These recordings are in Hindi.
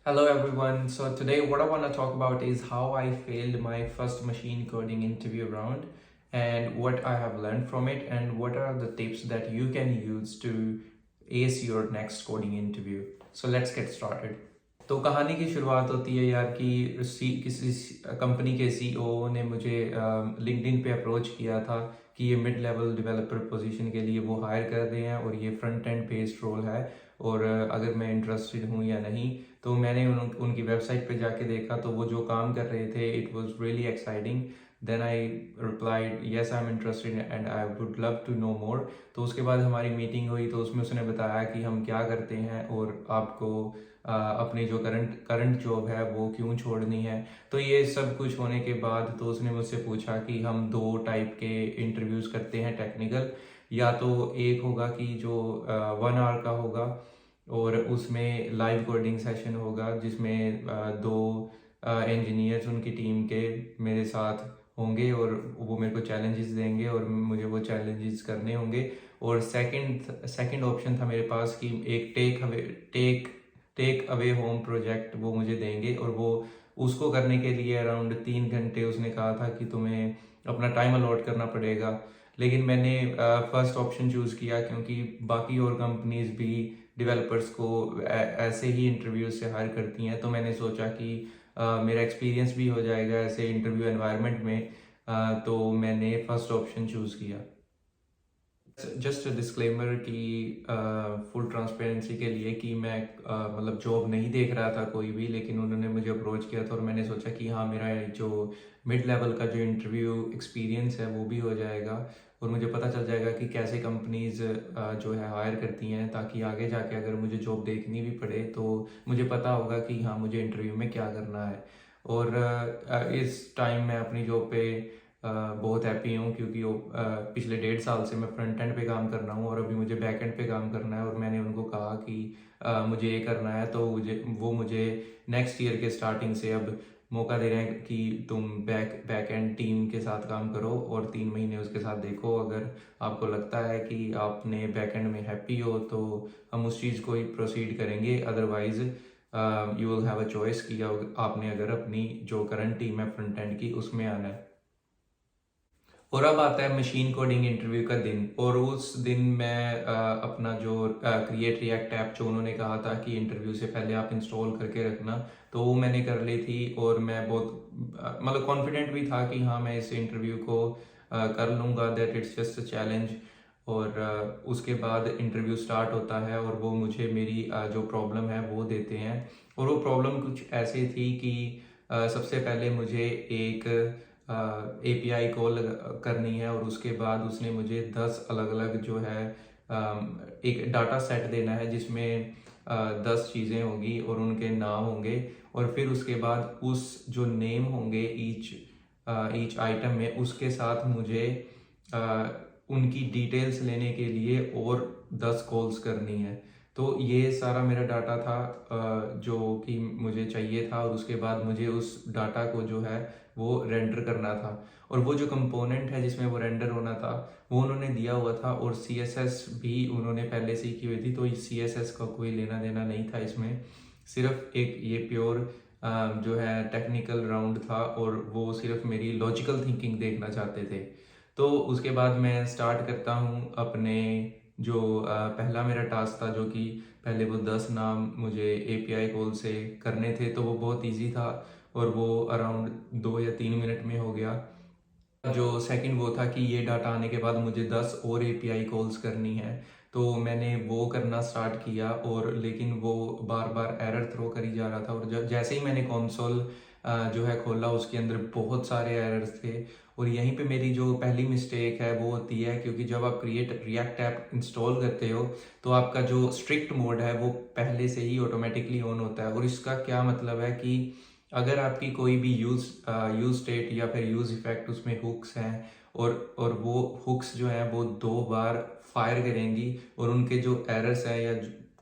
Hello everyone. So today what I want to talk about is how I failed my first machine coding interview round and what I have learned from it and what are the tips that you can use to ace your next coding interview. So let's get started. तो कहानी की शुरुआत होती है यार कि किसी कंपनी के सीईओ ने मुझे लिंक्डइन पे अप्रोच किया था कि ये मिड लेवल डेवलपर पोजीशन के लिए वो हायर कर रहे हैं और ये फ्रंट एंड बेस्ड रोल है और अगर मैं इंटरेस्टेड हूँ या नहीं। तो मैंने उनकी वेबसाइट पे जाके देखा तो वो जो काम कर रहे थे it was really exciting. Then I replied yes I am interested and I would love to know more. तो उसके बाद हमारी मीटिंग हुई तो उसमें उसने बताया कि हम क्या करते हैं और आपको अपनी जो करंट जॉब है वो क्यों छोड़नी है। तो ये सब कुछ होने के बाद तो उसने मुझसे पूछा कि हम दो टाइप के इंटरव्यूज करते हैं टेक्निकल। या तो एक होगा कि जो 1 आवर का होगा और उसमें लाइव कोडिंग सेशन होगा जिसमें दो इंजीनियर्स उनकी टीम के मेरे साथ होंगे और वो मेरे को चैलेंजेस देंगे और मुझे वो चैलेंजेस करने होंगे। और सेकंड ऑप्शन था मेरे पास कि एक टेक अवे होम प्रोजेक्ट वो मुझे देंगे और वो उसको करने के लिए अराउंड 3 घंटे उसने कहा था कि तुम्हें अपना टाइम अलॉट करना पड़ेगा। लेकिन मैंने फर्स्ट ऑप्शन चूज़ किया क्योंकि बाकी और कंपनीज भी डेवलपर्स को ऐसे ही इंटरव्यू से हायर करती हैं। तो मैंने सोचा कि मेरा एक्सपीरियंस भी हो जाएगा ऐसे इंटरव्यू एनवायरनमेंट में। तो मैंने फर्स्ट ऑप्शन चूज़ किया। जस्ट डिस्क्लेमर कि फुल ट्रांसपेरेंसी के लिए कि मैं मतलब जॉब नहीं देख रहा था कोई भी, लेकिन उन्होंने मुझे अप्रोच किया था और मैंने सोचा कि हाँ मेरा जो मिड लेवल का जो इंटरव्यू एक्सपीरियंस है वो भी हो जाएगा और मुझे पता चल जाएगा कि कैसे कंपनीज जो है हायर करती हैं, ताकि आगे जाके अगर मुझे जॉब देखनी भी पड़े तो मुझे पता होगा कि हाँ मुझे इंटरव्यू में क्या करना है। और इस टाइम मैं अपनी जॉब पे बहुत हैप्पी हूँ क्योंकि वो पिछले 1.5 साल से मैं फ्रंट एंड पे काम कर रहा हूँ और अभी मुझे बैक एंड पे काम करना है। और मैंने उनको कहा कि मुझे ये करना है तो मुझे नेक्स्ट ईयर के स्टार्टिंग से अब मौका दे रहे हैं कि तुम बैक एंड टीम के साथ काम करो और 3 महीने उसके साथ देखो। अगर आपको लगता है कि आपने बैक एंड में हैप्पी हो तो हम उस चीज़ को ही प्रोसीड करेंगे, otherwise you will have a choice कि आपने अगर अपनी जो करंट टीम है फ्रंट एंड की उसमें आना है। और अब आता है मशीन कोडिंग इंटरव्यू का दिन और उस दिन मैं अपना जो क्रिएट रिएक्ट ऐप जो उन्होंने कहा था कि इंटरव्यू से पहले आप इंस्टॉल करके रखना, तो वो मैंने कर ली थी। और मैं बहुत मतलब कॉन्फिडेंट भी था कि हाँ मैं इस इंटरव्यू को कर लूँगा, that it's just a challenge. और उसके बाद इंटरव्यू स्टार्ट होता है और वो मुझे मेरी जो प्रॉब्लम है वो देते हैं। और वो प्रॉब्लम कुछ ऐसी थी कि सबसे पहले मुझे एक एपीआई कॉल करनी है और उसके बाद उसने मुझे 10 अलग अलग जो है एक डाटा सेट देना है जिसमें 10 चीज़ें होंगी और उनके नाम होंगे। और फिर उसके बाद उस जो नेम होंगे ईच आइटम में उसके साथ मुझे अ, उनकी डिटेल्स लेने के लिए और 10 कॉल्स करनी है। तो ये सारा मेरा डाटा था जो कि मुझे चाहिए था और उसके बाद मुझे उस डाटा को जो है वो रेंडर करना था। और वो जो कंपोनेंट है जिसमें वो रेंडर होना था वो उन्होंने दिया हुआ था और सीएसएस भी उन्होंने पहले से ही की हुई थी, तो सीएसएस का कोई लेना देना नहीं था इसमें। सिर्फ एक ये प्योर जो है टेक्निकल राउंड था और वो सिर्फ मेरी लॉजिकल थिंकिंग देखना चाहते थे। तो उसके बाद मैं स्टार्ट करता हूँ अपने जो पहला मेरा टास्क था, जो कि पहले वो 10 नाम मुझे एपीआई कॉल से करने थे। तो वो बहुत इजी था और वो अराउंड 2 या 3 मिनट में हो गया। जो सेकंड वो था कि ये डाटा आने के बाद मुझे 10 और एपीआई कॉल्स करनी है। तो मैंने वो करना स्टार्ट किया और लेकिन वो बार बार एरर थ्रो करी जा रहा था। और जब जैसे ही मैंने कंसोल जो है खोला उसके अंदर बहुत सारे एरर्स थे। और यहीं पे मेरी जो पहली मिस्टेक है वो होती है, क्योंकि जब आप क्रिएट रिएक्ट ऐप इंस्टॉल करते हो तो आपका जो स्ट्रिक्ट मोड है वो पहले से ही ऑटोमेटिकली ऑन होता है। और इसका क्या मतलब है कि अगर आपकी कोई भी यूज स्टेट या फिर यूज इफेक्ट उसमें हुक्स हैं और वो हुक्स जो हैं वो 2 बार फायर करेंगी और उनके जो एरर्स हैं या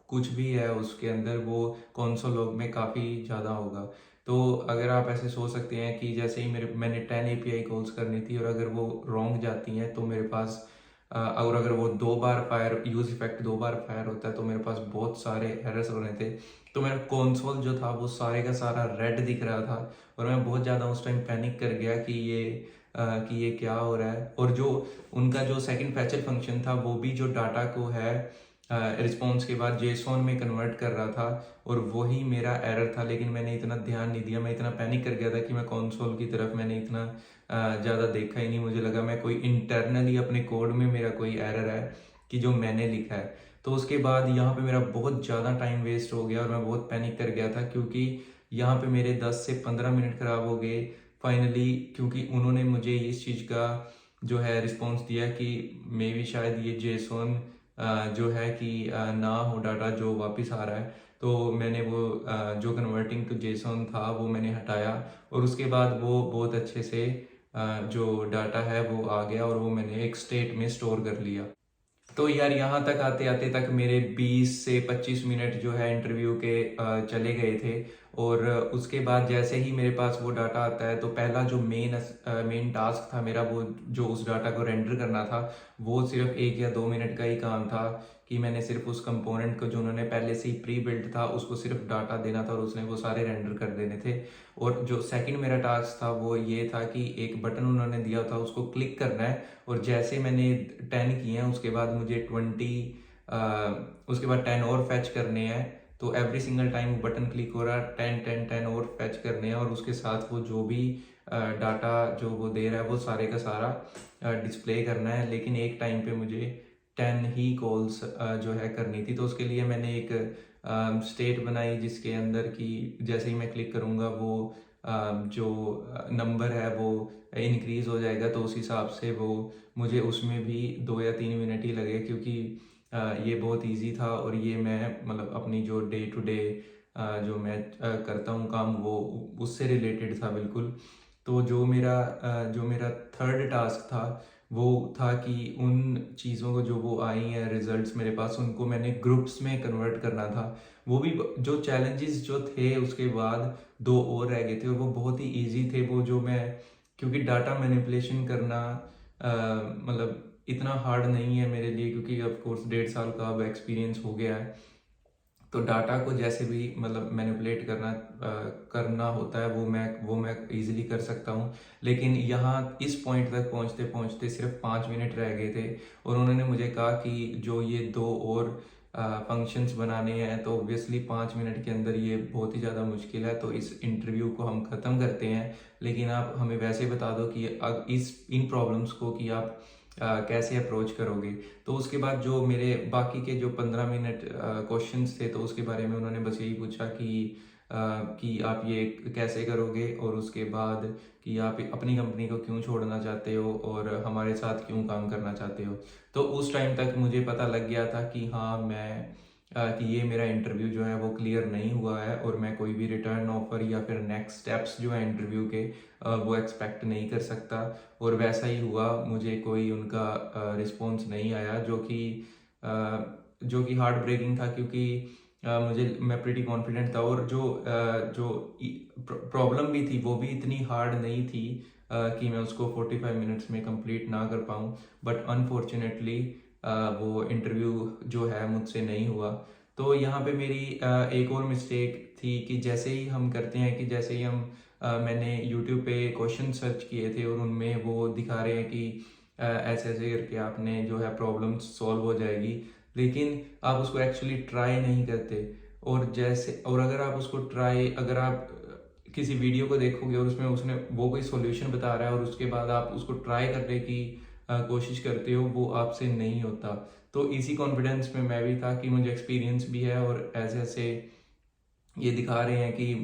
कुछ भी है उसके अंदर वो कंसोल लॉग में काफ़ी ज़्यादा होगा। तो अगर आप ऐसे सोच सकते हैं कि जैसे ही मैंने 10 एपीआई कॉल्स करनी थी और अगर वो रॉन्ग जाती हैं तो मेरे पास और अगर वो 2 बार फायर यूज़ इफेक्ट 2 बार फायर होता है तो मेरे पास बहुत सारे एरर्स हो रहे थे। तो मेरा कंसोल जो था वो सारे का सारा रेड दिख रहा था और मैं बहुत ज़्यादा उस टाइम पैनिक कर गया कि ये क्या हो रहा है। और जो उनका जो सेकंड फैचर फंक्शन था वो भी जो डाटा को है रिस्पॉन्स के बाद जेसॉन में कन्वर्ट कर रहा था और वही मेरा एरर था। लेकिन मैंने इतना ध्यान नहीं दिया, मैं इतना पैनिक कर गया था कि मैं कंसोल की तरफ मैंने इतना ज़्यादा देखा ही नहीं। मुझे लगा मैं कोई इंटरनली अपने कोड में मेरा कोई एरर है कि जो मैंने लिखा है। तो उसके बाद यहाँ पे मेरा बहुत ज़्यादा टाइम वेस्ट हो गया और मैं बहुत पैनिक कर गया था क्योंकि यहाँ पे मेरे 10 से 15 मिनट ख़राब हो गए फाइनली, क्योंकि उन्होंने मुझे इस चीज़ का जो है रिस्पॉन्स दिया कि मे भी शायद ये जेसॉन जो है कि ना हो डाटा जो वापस आ रहा है। तो मैंने वो जो कन्वर्टिंग टू जेसॉन था वो मैंने हटाया और उसके बाद वो बहुत अच्छे से जो डाटा है वो आ गया और वो मैंने एक स्टेट में स्टोर कर लिया। तो यार यहाँ तक आते आते तक मेरे 20 से 25 मिनट जो है इंटरव्यू के चले गए थे। और उसके बाद जैसे ही मेरे पास वो डाटा आता है तो पहला जो मेन टास्क था मेरा, वो जो उस डाटा को रेंडर करना था, वो सिर्फ 1 या 2 मिनट का ही काम था कि मैंने सिर्फ उस कंपोनेंट को जो उन्होंने पहले से ही प्री बिल्ट था उसको सिर्फ डाटा देना था और उसने वो सारे रेंडर कर देने थे। और जो सेकंड मेरा टास्क था वो ये था कि एक बटन उन्होंने दिया था उसको क्लिक करना है और जैसे मैंने 10 किए हैं उसके बाद मुझे 10 और फैच करने हैं। तो एवरी सिंगल टाइम वो बटन क्लिक हो रहा है 10 और फैच करने हैं और उसके साथ वो जो भी डाटा जो वो दे रहा है वो सारे का सारा डिस्प्ले करना है। लेकिन एक टाइम पे मुझे 10 ही कॉल्स जो है करनी थी। तो उसके लिए मैंने एक स्टेट बनाई जिसके अंदर की जैसे ही मैं क्लिक करूँगा वो जो नंबर है वो इंक्रीज हो जाएगा। तो उस हिसाब से वो मुझे उसमें भी 2 या 3 मिनट ही लगे क्योंकि ये बहुत इजी था और ये मैं मतलब अपनी जो डे टू डे जो मैं करता हूँ काम वो उससे रिलेटेड था बिल्कुल। तो जो मेरा थर्ड टास्क था वो था कि उन चीज़ों को जो वो आई हैं रिजल्ट्स मेरे पास उनको मैंने ग्रुप्स में कन्वर्ट करना था। वो भी जो चैलेंजेस जो थे उसके बाद 2 और रह गए थे और वो बहुत ही इजी थे। वो जो मैं क्योंकि डाटा मैनिपुलेशन करना मतलब इतना हार्ड नहीं है मेरे लिए क्योंकि ऑफ कोर्स 1.5 साल का अब एक्सपीरियंस हो गया है। तो डाटा को जैसे भी मतलब मैनिपुलेट करना होता है वो मैं इजीली कर सकता हूँ। लेकिन यहाँ इस पॉइंट तक पहुँचते पहुँचते सिर्फ 5 मिनट रह गए थे और उन्होंने मुझे कहा कि जो ये 2 और फंक्शंस बनाने हैं तो ऑब्वियसली 5 मिनट के अंदर ये बहुत ही ज़्यादा मुश्किल है, तो इस इंटरव्यू को हम ख़त्म करते हैं। लेकिन आप हमें वैसे बता दो कि इन प्रॉब्लम्स को कि आप कैसे अप्रोच करोगे। तो उसके बाद जो मेरे बाकी के जो 15 मिनट क्वेश्चंस थे तो उसके बारे में उन्होंने बस यही पूछा कि आप ये कैसे करोगे और उसके बाद कि आप अपनी कंपनी को क्यों छोड़ना चाहते हो और हमारे साथ क्यों काम करना चाहते हो। तो उस टाइम तक मुझे पता लग गया था कि हाँ कि ये मेरा इंटरव्यू जो है वो क्लियर नहीं हुआ है और मैं कोई भी रिटर्न ऑफर या फिर नेक्स्ट स्टेप्स जो है इंटरव्यू के वो एक्सपेक्ट नहीं कर सकता। और वैसा ही हुआ, मुझे कोई उनका रिस्पॉन्स नहीं आया जो कि हार्ट ब्रेकिंग था क्योंकि मैं प्रीटी कॉन्फिडेंट था और जो प्रॉब्लम भी थी वो भी इतनी हार्ड नहीं थी कि मैं उसको 45 मिनट्स में कंप्लीट ना कर पाऊँ। बट अनफॉर्चुनेटली वो इंटरव्यू जो है मुझसे नहीं हुआ। तो यहाँ पे मेरी एक और मिस्टेक थी कि जैसे ही हम करते हैं कि जैसे ही मैंने यूट्यूब पे क्वेश्चन सर्च किए थे और उनमें वो दिखा रहे हैं कि ऐसे ऐसे करके आपने जो है प्रॉब्लम सॉल्व हो जाएगी, लेकिन आप उसको एक्चुअली ट्राई नहीं करते। और अगर आप किसी वीडियो को देखोगे और उसमें उसने वो कोई सॉल्यूशन बता रहा है और उसके बाद आप उसको ट्राई करने की कोशिश करते हो, वो आपसे नहीं होता। तो इसी कॉन्फिडेंस में मैं भी था कि मुझे एक्सपीरियंस भी है और ऐसे ऐसे ये दिखा रहे हैं कि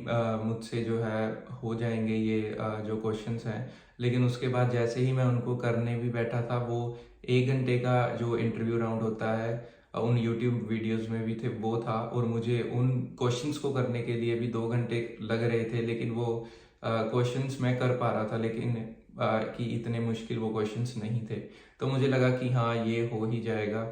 मुझसे जो है हो जाएंगे ये जो क्वेश्चंस हैं। लेकिन उसके बाद जैसे ही मैं उनको करने भी बैठा था वो 1 घंटे का जो इंटरव्यू राउंड होता है उन यूट्यूब वीडियोस में भी थे वो था और मुझे उन क्वेश्चंस को करने के लिए भी 2 घंटे लग रहे थे। लेकिन वो क्वेश्चंस मैं कर पा रहा था, लेकिन कि इतने मुश्किल वो क्वेश्चंस नहीं थे। तो मुझे लगा कि हाँ ये हो ही जाएगा।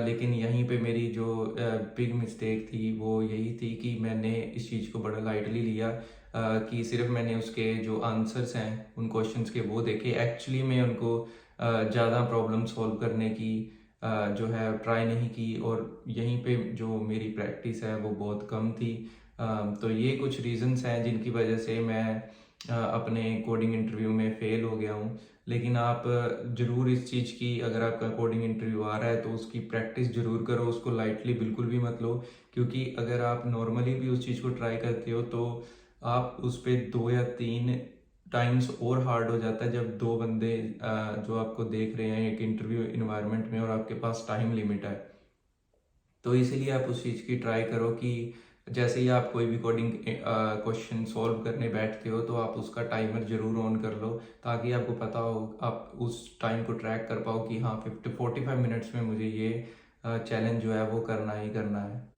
लेकिन यहीं पे मेरी जो बिग मिस्टेक थी वो यही थी कि मैंने इस चीज़ को बड़ा लाइटली लिया कि सिर्फ मैंने उसके जो आंसर्स हैं उन क्वेश्चंस के वो देखे। एक्चुअली में उनको ज़्यादा प्रॉब्लम सॉल्व करने की जो है ट्राई नहीं की, और यहीं पे जो मेरी प्रैक्टिस है वो बहुत कम थी। तो ये कुछ रीज़न्स हैं जिनकी वजह से मैं अपने कोडिंग इंटरव्यू में फ़ेल हो गया हूँ। लेकिन आप ज़रूर इस चीज़ की, अगर आपका कोडिंग इंटरव्यू आ रहा है तो उसकी प्रैक्टिस ज़रूर करो, उसको लाइटली बिल्कुल भी मत लो। क्योंकि अगर आप नॉर्मली भी उस चीज़ को ट्राई करते हो तो आप उस पे 2 या 3 टाइम्स और हार्ड हो जाता है जब 2 बंदे जो आपको देख रहे हैं एक इंटरव्यू इन्वायरमेंट में, और आपके पास टाइम लिमिट है। तो इसीलिए आप उस चीज़ की ट्राई करो कि जैसे ही आप कोई भी कोडिंग क्वेश्चन सॉल्व करने बैठते हो तो आप उसका टाइमर ज़रूर ऑन कर लो, ताकि आपको पता हो, आप उस टाइम को ट्रैक कर पाओ कि हाँ 45 मिनट्स में मुझे ये चैलेंज जो है वो करना ही करना है।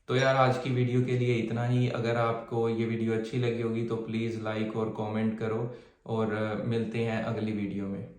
तो यार आज की वीडियो के लिए इतना ही। अगर आपको ये वीडियो अच्छी लगी होगी तो प्लीज़ लाइक और कमेंट करो, और मिलते हैं अगली वीडियो में।